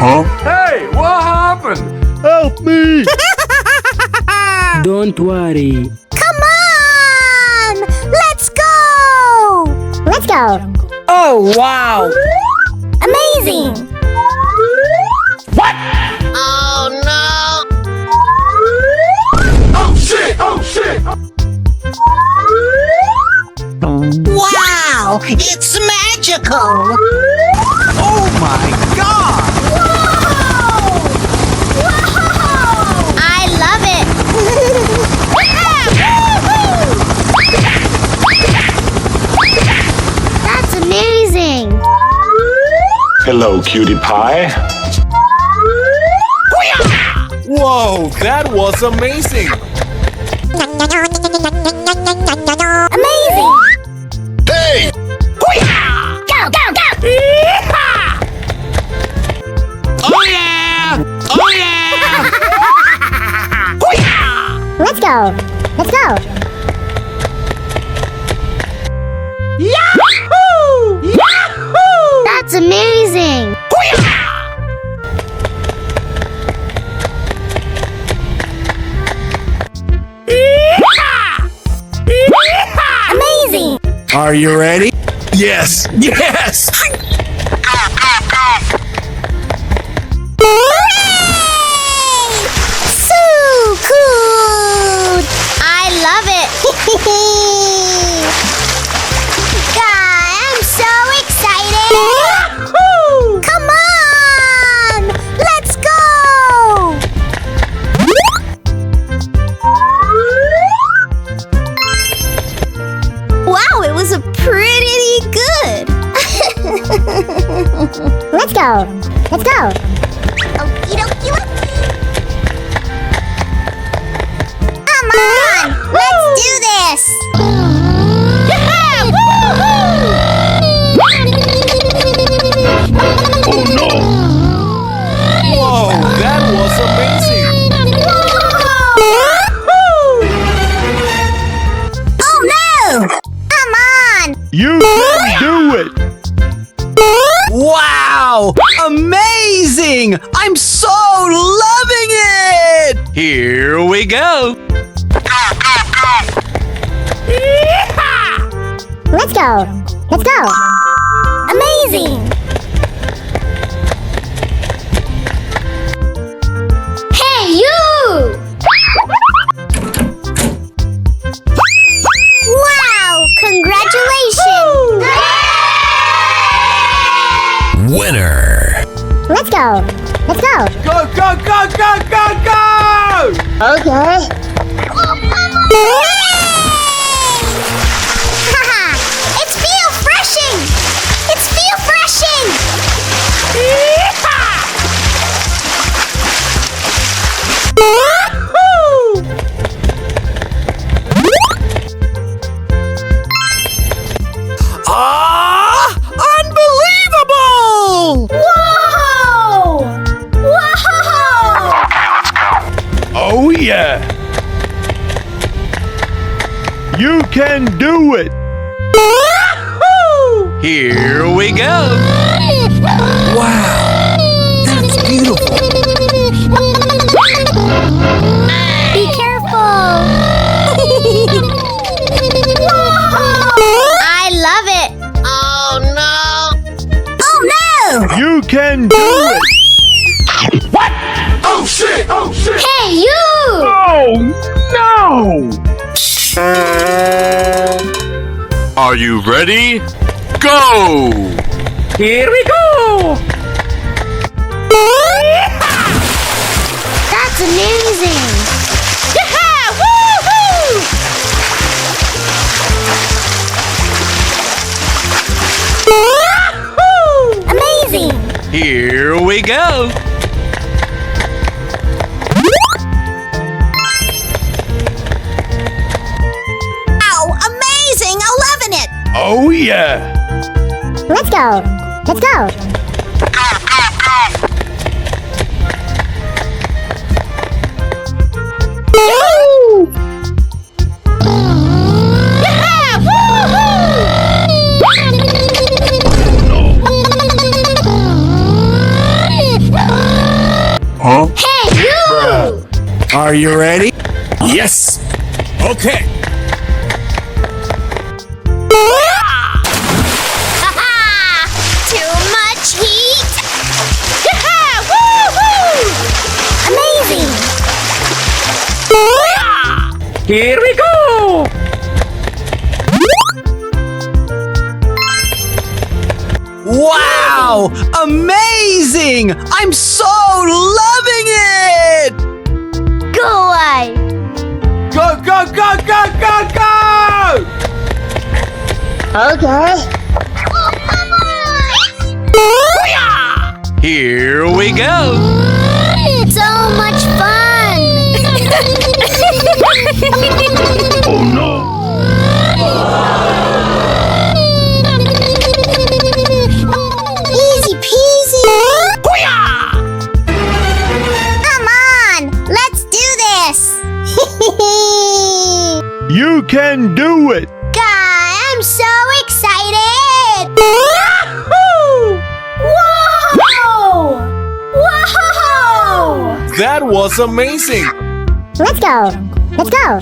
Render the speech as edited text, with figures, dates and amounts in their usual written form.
Hey, what happened? Help me! Don't worry. Come on! Let's go! Let's go! Oh, wow! Amazing! Oh no! Oh shit! Oh shit! Wow! It's magical! Oh my God! I love it! That's amazing! Hello, cutie pie. Whoa, that was amazing! Amazing! Hey! Go, go, go! Oh yeah! Oh yeah! Let's go! Let's go! Yahoo! Yahoo! That's amazing! Amazing! Are you ready? Yes! Yes! Hooray! So cool! I love it! I'm so excited! Come on! Let's go! Wow, it was a pretty good! Let's go! Let's go! Okie dokie dokie! Come on! Let's do this! Oh no! Whoa, that was amazing! Oh no! Come on! You can do it! Wow! Amazing! I'm so loving it! Here we go! Let's go! Let's go! Amazing! Hey, you! Wow! Congratulations! Winner! Let's go! Let's go! Go, go, go, go, go, go! Okay. Haha! It's feel freshing! It's feel freshing! Ah! Unbelievable! Whoa! Whoa! Oh yeah! You can do it! Here we go! Wow! That's beautiful! Be careful! I love it! Oh no! Oh no! You can do it! Oh shit! Oh shit! Hey, you! Oh no! Are you ready? Go! Here we go! That's amazing! Yeah! Woohoo! Amazing! Here we go! Wow! Amazing! I'm loving it! Oh yeah! Let's go! Let's go! Yeah! Woohoo! Are you ready? Yes. Okay. Ha-ha! Too much heat! Yeah! Woo-hoo! Amazing! Here we go! Wow! Amazing! I'm so loving it! Go away! Go, go, go, go, go, go! Okay. Here we go. So much fun! Oh no! Easy peasy! Come on! Let's do this! You can do it! God, I'm so excited! Whoa! Whoa! That was amazing. Let's go! Let's go!